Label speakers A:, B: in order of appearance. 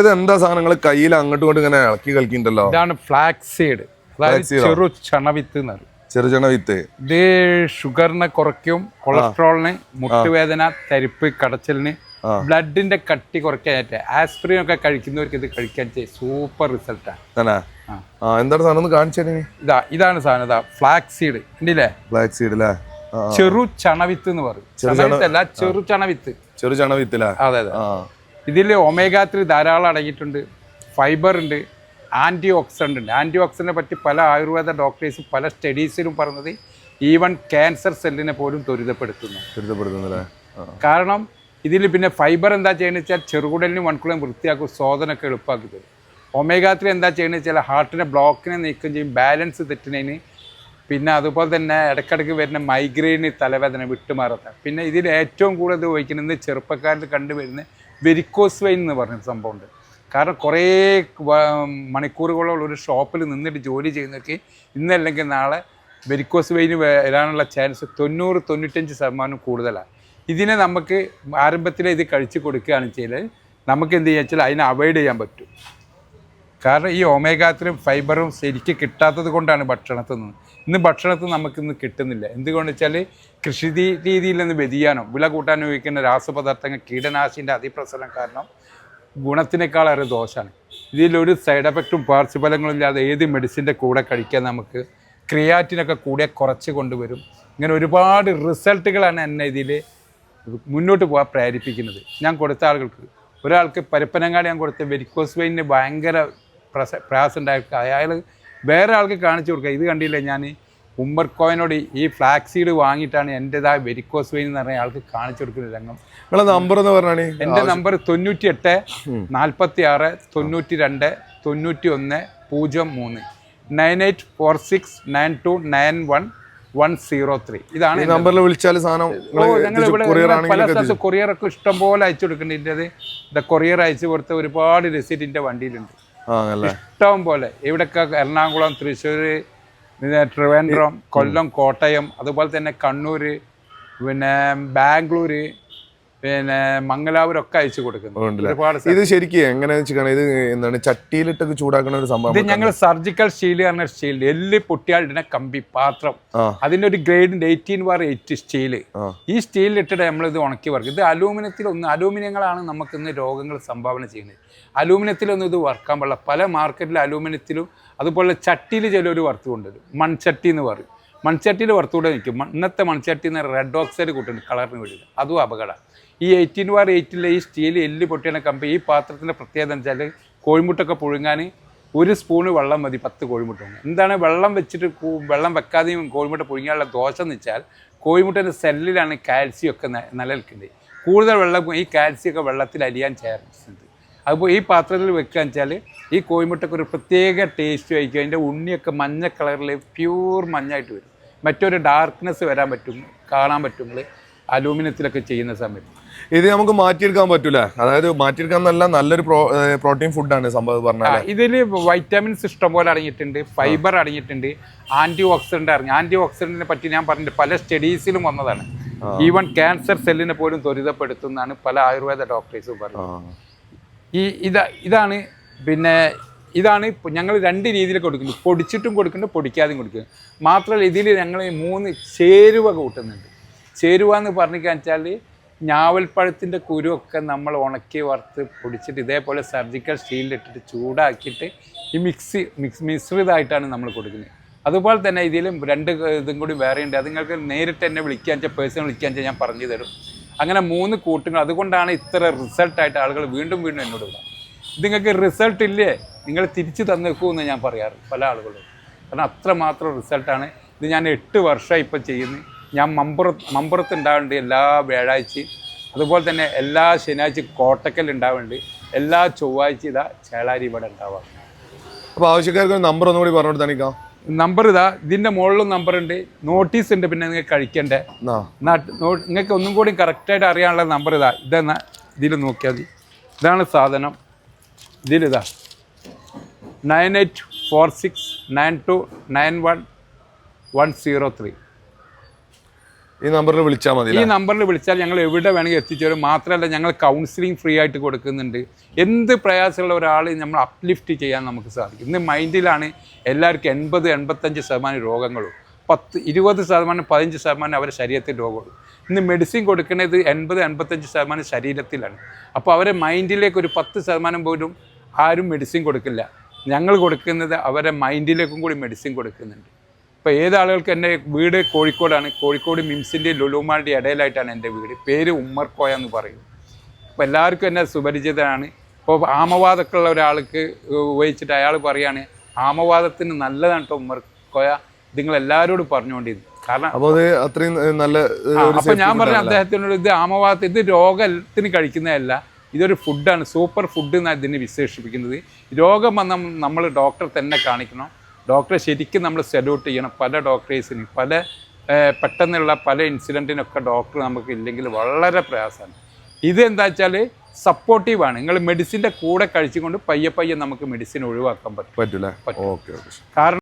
A: ഇത് എന്താ സാധനങ്ങൾ കയ്യിൽ അങ്ങോട്ടും ഇങ്ങോട്ടും ഇങ്ങനെ ഇളക്കി കളിക്കുന്നുണ്ടല്ലോ?
B: ഇതാണ് ഫ്ലാക്സ് സീഡ്, അതായത് ചെറു ചണവിത്ത് എന്ന് പറയും.
A: ചെറുചണ വിത്ത്.
B: ഇത് ഷുഗറിനെ കുറയ്ക്കും, കൊളസ്ട്രോളിന്, മുട്ടുവേദന, തരിപ്പ്, കടച്ചലിന്, ബ്ലഡിന്റെ കട്ടി കുറയ്ക്കാനായിട്ട് ആസ്പിരിൻ ഒക്കെ കഴിക്കുന്നവർക്ക് ഇത് കഴിക്കാൻ സൂപ്പർ റിസൾട്ടാണ്.
A: എന്താണ് സാധനം ഒന്ന് കാണിച്ചു?
B: ഇതാണ് സാധനം. ഫ്ലാക്സ് സീഡ് ഉണ്ടല്ലേ?
A: ഫ്ലാക്സ് സീഡ് അല്ലേ?
B: ചെറു ചണവിത്ത് എന്ന് പറയും. ചണവിത്തല്ല, ചെറു ചണവിത്ത്.
A: ചെറു ചണവിത്ത്.
B: അതെ അതെ. ഇതിൽ ഒമേഗ 3 ധാരാളം അടങ്ങിയിട്ടുണ്ട്, ഫൈബർ ഉണ്ട്, ആൻറ്റി ഓക്സിഡൻ്റ് ഉണ്ട്. ആൻറ്റി ഓക്സിഡൻറ്റിനെ പറ്റി പല ആയുർവേദ ഡോക്ടേഴ്സും പല സ്റ്റഡീസിലും പറഞ്ഞത് ഈവൻ ക്യാൻസർ സെല്ലിനെ പോലും ത്വരിതപ്പെടുത്തുന്നു. കാരണം ഇതിൽ പിന്നെ ഫൈബർ എന്താ ചെയ്യുന്നത് വെച്ചാൽ ചെറുകുടലിനും വൻകുടലിനും വൃത്തിയാക്കും, ശോധനയൊക്കെ എളുപ്പമാക്കി തരും. ഒമേഗ 3 എന്താ ചെയ്യുന്നത് വെച്ചാൽ ഹാർട്ടിനെ ബ്ലോക്കിനെ നീക്കം ചെയ്യും, ബാലൻസ് തെറ്റുന്നതിന്. പിന്നെ അതുപോലെ തന്നെ ഇടയ്ക്കിടയ്ക്ക് വരുന്ന മൈഗ്രെയിന്, തലവേദന വിട്ടുമാറത്ത. പിന്നെ ഇതിൽ ഏറ്റവും കൂടുതൽ ഉപയോഗിക്കുന്നത് ചെറുപ്പക്കാരിൽ കണ്ടുവരുന്ന വെരിക്കോസ് വെയിൻ എന്ന് പറഞ്ഞ സംഭവമുണ്ട്. കാരണം കുറേ മണിക്കൂറുകളോളം ഒരു ഷോപ്പിൽ നിന്നിട്ട് ജോലി ചെയ്യുന്നവർക്ക് ഇന്നല്ലെങ്കിൽ നാളെ വെരിക്കോസ് വെയിന് വരാനുള്ള ചാൻസ് 90-95% കൂടുതലാണ്. ഇതിനെ നമുക്ക് ആരംഭത്തിൽ ഇത് കഴിച്ച് കൊടുക്കുകയാണെന്ന് വെച്ചാൽ നമുക്ക് എന്ത് ചെയ്യുക വെച്ചാൽ അതിനെ അവോയ്ഡ് ചെയ്യാൻ പറ്റും. കാരണം ഈ ഒമേഗ 3 ഫൈബറും ശരിക്കും കിട്ടാത്തത് കൊണ്ടാണ് ഭക്ഷണത്തിൽ നിന്ന്. ഇന്ന് ഭക്ഷണത്തിൽ നമുക്കിന്ന് കിട്ടുന്നില്ല. എന്തുകൊണ്ട് വെച്ചാൽ കൃഷി രീതിയിൽ നിന്ന് വ്യതിയാനം, വില കൂട്ടാൻ ഉപയോഗിക്കുന്ന രാസപദാർത്ഥങ്ങൾ, കീടനാശിൻ്റെ അതിപ്രസരം കാരണം ഗുണത്തിനേക്കാളേറെ ദോഷമാണ്. ഇതിലൊരു സൈഡ് എഫക്റ്റും പാർശ്വഫലങ്ങളും ഇല്ലാതെ ഏത് മെഡിസിൻ്റെ കൂടെ കഴിക്കാൻ നമുക്ക് ക്രിയാറ്റിനൊക്കെ കൂടെ കുറച്ച് കൊണ്ടുവരും. ഇങ്ങനെ ഒരുപാട് റിസൾട്ടുകളാണ് എന്നെ ഇതിൽ മുന്നോട്ട് പോകാൻ പ്രേരിപ്പിക്കുന്നത്. ഞാൻ കൊടുത്ത ആളുകൾക്ക്, ഒരാൾക്ക് പരപ്പനങ്ങാടി ഞാൻ കൊടുത്ത വെരിക്കോസ് വെയിനിന് ഭയങ്കര പ്രയാസം ഉണ്ടായിട്ട് അയാൾ വേറെ ആൾക്ക് കാണിച്ചു കൊടുക്കുക. ഇത് കണ്ടില്ലേ, ഞാൻ ഉമ്മർക്കോയിനോട് ഈ ഫ്ലാക്സ് സീഡ് വാങ്ങിയിട്ടാണ് എൻ്റെതായ വെരിക്കോസ് വെയിൻ എന്ന് പറഞ്ഞ ആൾക്ക് കാണിച്ചു കൊടുക്കുന്ന രംഗം.
A: നമ്പർ എന്ന് പറഞ്ഞാൽ
B: എൻ്റെ നമ്പർ 98 46 92 91 03 9846929103. ഇതാണ്
A: നമ്പറിൽ വിളിച്ചാൽ സാധനം
B: പല സ്ഥലത്ത് കൊറിയറൊക്കെ ഇഷ്ടംപോലെ അയച്ചു കൊടുക്കേണ്ടത്. കൊറിയർ അയച്ചു കൊടുത്ത ഒരുപാട് റെസിപ്റ്റ് എൻ്റെ വണ്ടിയിലുണ്ട്, ഇഷ്ടം പോലെ. ഇവിടെയൊക്കെ എറണാകുളം, തൃശ്ശൂർ, പിന്നെ ട്രിവാൻഡ്രം, കൊല്ലം, കോട്ടയം, അതുപോലെ തന്നെ കണ്ണൂർ, പിന്നെ ബാംഗ്ലൂർ, പിന്നെ മംഗലാപുരമൊക്കെ അയച്ചു കൊടുക്കുന്നു ഒരുപാട്.
A: ഇത് ശരിക്കും എങ്ങനെയാണെന്ന് വെച്ചാൽ ഇത് എന്താണ് ചട്ടിയിലിട്ടൊക്കെ ചൂടാക്കുന്ന ഒരു സംഭവം.
B: ഇത് ഞങ്ങൾ സർജിക്കൽ സ്റ്റീൽ പറഞ്ഞ സ്റ്റീൽ, എല്ല് പൊട്ടിയാലിടുന്ന കമ്പി പാത്രം, അതിൻ്റെ ഒരു ഗ്രേഡിൻ്റെ 18/8 സ്റ്റീല്. ഈ സ്റ്റീലിലിട്ടിട്ട് നമ്മളിത് ഉണക്കി വർക്ക്. ഇത് അലൂമിനിയങ്ങളാണ് നമുക്കിന്ന് രോഗങ്ങൾ സംഭാവന ചെയ്യുന്നത്. അലൂമിനിയത്തിലൊന്നും ഇത് വറുക്കാൻ പാടില്ല. പല മാർക്കറ്റിൽ അലൂമിനിയത്തിലും അതുപോലെ ചട്ടിയിൽ ചിലർ വറുത്ത് കൊണ്ടുവരും. മൺചട്ടി എന്ന് പറയും. മൺചട്ടിയിൽ വറുത്തുകൂടെ നിൽക്കും. ഇന്നത്തെ മൺചട്ടി എന്ന് റെഡ് ഓക്സൈഡ് കൂട്ടുന്നുണ്ട് കളറിന് വേണ്ടിയിട്ട്, അതും അപകടമാണ്. ഈ 18/8 ഈ സ്റ്റീൽ എല്ല് പൊട്ടിയുടെ കമ്പി. ഈ പാത്രത്തിൻ്റെ പ്രത്യേകത എന്ന് വെച്ചാൽ കോഴിമുട്ടൊക്കെ പുഴുങ്ങാൻ 1 സ്പൂണ് വെള്ളം മതി 10 കോഴിമുട്ട. എന്താണ് വെള്ളം വെച്ചിട്ട് വെള്ളം വെക്കാതെയും കോഴിമുട്ട പുഴുങ്ങിയാലുള്ള ദോഷം എന്ന് വെച്ചാൽ കോഴിമുട്ടൻ്റെ സെല്ലിലാണ് കാൽസ്യം ഒക്കെ നിലനിൽക്കുന്നത്. കൂടുതൽ വെള്ളം ഈ കാൽസ്യമൊക്കെ വെള്ളത്തിൽ അലിയാൻ ചേർന്നുണ്ട്. അതുപോലെ ഈ പാത്രത്തിൽ വെക്കുകയെന്ന് വെച്ചാൽ ഈ കോഴിമുട്ടയ്ക്ക് ഒരു പ്രത്യേക ടേസ്റ്റ് വഹിക്കും. അതിൻ്റെ ഉണ്ണിയൊക്കെ മഞ്ഞ കളറിൽ പ്യൂർ മഞ്ഞായിട്ട് വരും. മറ്റൊരു ഡാർക്ക്നെസ് വരാൻ പറ്റും, കാണാൻ പറ്റും അലൂമിനിയത്തിലൊക്കെ ചെയ്യുന്ന സമയത്ത്.
A: ഇത് നമുക്ക് മാറ്റിയെടുക്കാൻ പറ്റൂല, അതായത് മാറ്റിയെടുക്കാൻ നല്ലൊരു പ്രോട്ടീൻ ഫുഡാണ് സംഭവം പറഞ്ഞാൽ.
B: ഇതിൽ വൈറ്റമിൻസ് ഇഷ്ടം പോലെ അടങ്ങിയിട്ടുണ്ട്, ഫൈബർ അടങ്ങിയിട്ടുണ്ട്, ആൻറ്റി ഓക്സിഡൻ്റ് അടങ്ങി. ആൻറ്റി ഓക്സിഡൻറ്റിനെ പറ്റി ഞാൻ പറഞ്ഞിട്ട് പല സ്റ്റഡീസിലും വന്നതാണ്. ഈവൻ ക്യാൻസർ സെല്ലിനെ പോലും ത്വരിതപ്പെടുത്തുന്നതാണ് പല ആയുർവേദ ഡോക്ടേഴ്സും പറയുന്നത്. ഇതാണ് പിന്നെ ഇതാണ് ഞങ്ങൾ 2 രീതിയിൽ കൊടുക്കുന്നത്. പൊടിച്ചിട്ടും കൊടുക്കുന്നുണ്ട്, പൊടിക്കാതെയും കൊടുക്കുന്നു. മാത്രമല്ല ഇതിൽ ഞങ്ങൾ 3 ചേരുവ കൂട്ടുന്നുണ്ട്. ചേരുവ എന്ന് പറഞ്ഞിക്കാന്ന് വെച്ചാൽ ഞാവൽപ്പഴത്തിൻ്റെ കുരുവൊക്കെ നമ്മൾ ഉണക്കി വറുത്ത് പൊടിച്ചിട്ട് ഇതേപോലെ സർജിക്കൽ സ്റ്റീലിലിട്ടിട്ട് ചൂടാക്കിയിട്ട് ഈ മിശ്രിതമായിട്ടാണ് നമ്മൾ കൊടുക്കുന്നത്. അതുപോലെ തന്നെ ഇതിലും 2 ഇതും കൂടി വേറെ ഉണ്ട്. അത് നിങ്ങൾക്ക് നേരിട്ട് എന്നെ വിളിക്കാൻ വെച്ചാൽ പേഴ്സണൽ വിളിക്കാൻ വെച്ചാൽ ഞാൻ പറഞ്ഞു തരും. അങ്ങനെ 3 കൂട്ടുകൾ. അതുകൊണ്ടാണ് ഇത്ര റിസൾട്ടായിട്ട് ആളുകൾ വീണ്ടും എന്നോട് വിടാം. ഇത് നിങ്ങൾക്ക് റിസൾട്ട് ഇല്ലേ, നിങ്ങൾ തിരിച്ചു തന്നേക്കുമെന്ന് ഞാൻ പറയാറ് പല ആളുകളും. കാരണം അത്രമാത്രം റിസൾട്ടാണ്. ഇത് ഞാൻ 8 വർഷമായി ഇപ്പം ചെയ്യുന്നത്. ഞാൻ മമ്പുറത്ത് ഉണ്ടാവുന്നുണ്ട് എല്ലാ വ്യാഴാഴ്ചയും. അതുപോലെ തന്നെ എല്ലാ ശനിയാഴ്ച കോട്ടക്കൽ ഉണ്ടാവുന്നുണ്ട്. എല്ലാ ചൊവ്വാഴ്ച ഇതാ ചേളാരി ഇവിടെ ഉണ്ടാവാം.
A: അപ്പോൾ ആവശ്യക്കാർക്ക് നമ്പർ ഒന്നുകൂടി പറഞ്ഞു കൊടുത്താൽ.
B: നമ്പർ ഇതിൻ്റെ മുകളിലും നമ്പറുണ്ട്, നോട്ടീസ് ഉണ്ട്. പിന്നെ നിങ്ങൾക്ക് കഴിക്കണ്ടേ, നിങ്ങൾക്ക് ഒന്നും കൂടി കറക്റ്റായിട്ട് അറിയാനുള്ള നമ്പർ ഇതെന്നാ ഇതിൽ നോക്കിയാൽ മതി. ഇതാണ് സാധനം. ഇതിലിതാ 984692910103.
A: ഈ നമ്പറിൽ വിളിച്ചാൽ മതി.
B: ഈ നമ്പറിൽ വിളിച്ചാൽ ഞങ്ങൾ എവിടെ വേണമെങ്കിൽ എത്തിച്ചേരും. മാത്രമല്ല ഞങ്ങൾ കൗൺസിലിംഗ് ഫ്രീ ആയിട്ട് കൊടുക്കുന്നുണ്ട്. എന്ത് പ്രയാസമുള്ള ഒരാൾ നമ്മൾ അപ്ലിഫ്റ്റ് ചെയ്യാൻ നമുക്ക് സാധിക്കും. ഇന്ന് മൈൻഡിലാണ് എല്ലാവർക്കും 80-85% രോഗങ്ങളും, 10-20%, 15% അവരുടെ ശരീരത്തിൽ രോഗമുള്ളൂ. ഇന്ന് മെഡിസിൻ കൊടുക്കുന്നത് 80-85% ശരീരത്തിലാണ്. അപ്പോൾ അവരെ മൈൻഡിലേക്ക് ഒരു 10% പോലും ആരും മെഡിസിൻ കൊടുക്കില്ല. ഞങ്ങൾ കൊടുക്കുന്നത് അവരെ മൈൻഡിലേക്കും കൂടി മെഡിസിൻ കൊടുക്കുന്നുണ്ട്. ഇപ്പോൾ ഏതാളുകൾക്ക് എൻ്റെ വീട് കോഴിക്കോടാണ്. കോഴിക്കോട് മിംസിൻ്റെ ലുലുമാളുടെ ഇടയിലായിട്ടാണ് എൻ്റെ വീട്. പേര് ഉമ്മർക്കോയ എന്ന് പറയും. അപ്പോൾ എല്ലാവർക്കും എന്നെ സുപരിചിതമാണ്. ഇപ്പോൾ ആമവാദമൊക്കെ ഉള്ള ഒരാൾക്ക് ഉപയോഗിച്ചിട്ട് അയാൾ പറയാണ് ആമവാദത്തിന് നല്ലതാണ് കേട്ടോ ഉമ്മർക്കോയ, നിങ്ങൾ എല്ലാവരോടും പറഞ്ഞുകൊണ്ടിരുന്നു. കാരണം
A: അപ്പോൾ അത് അത്രയും നല്ല.
B: അപ്പോൾ ഞാൻ പറഞ്ഞ അദ്ദേഹത്തിനോട് ഇത് ആമവാദം, ഇത് രോഗത്തിന് കഴിക്കുന്നതല്ല, ഇതൊരു ഫുഡാണ്, സൂപ്പർ ഫുഡ് എന്നാണ് ഇതിനെ വിശേഷിപ്പിക്കുന്നത്. രോഗം വന്നാൽ നമ്മൾ ഡോക്ടറെ തന്നെ കാണിക്കണം. ഡോക്ടറെ ശരിക്കും നമ്മൾ സല്യൂട്ട് ചെയ്യണം. പല ഡോക്ടേഴ്സിന് പെട്ടെന്നുള്ള പല ഇൻസിഡൻറ്റിനൊക്കെ ഡോക്ടർ നമുക്ക് ഇല്ലെങ്കിൽ വളരെ പ്രയാസമാണ്. ഇതെന്താ വെച്ചാൽ സപ്പോർട്ടീവാണ്. നിങ്ങൾ മെഡിസിൻ്റെ കൂടെ കഴിച്ചുകൊണ്ട് പയ്യെ നമുക്ക് മെഡിസിൻ ഒഴിവാക്കാൻ പറ്റും.
A: പറ്റൂല. ഓക്കെ.
B: കാരണം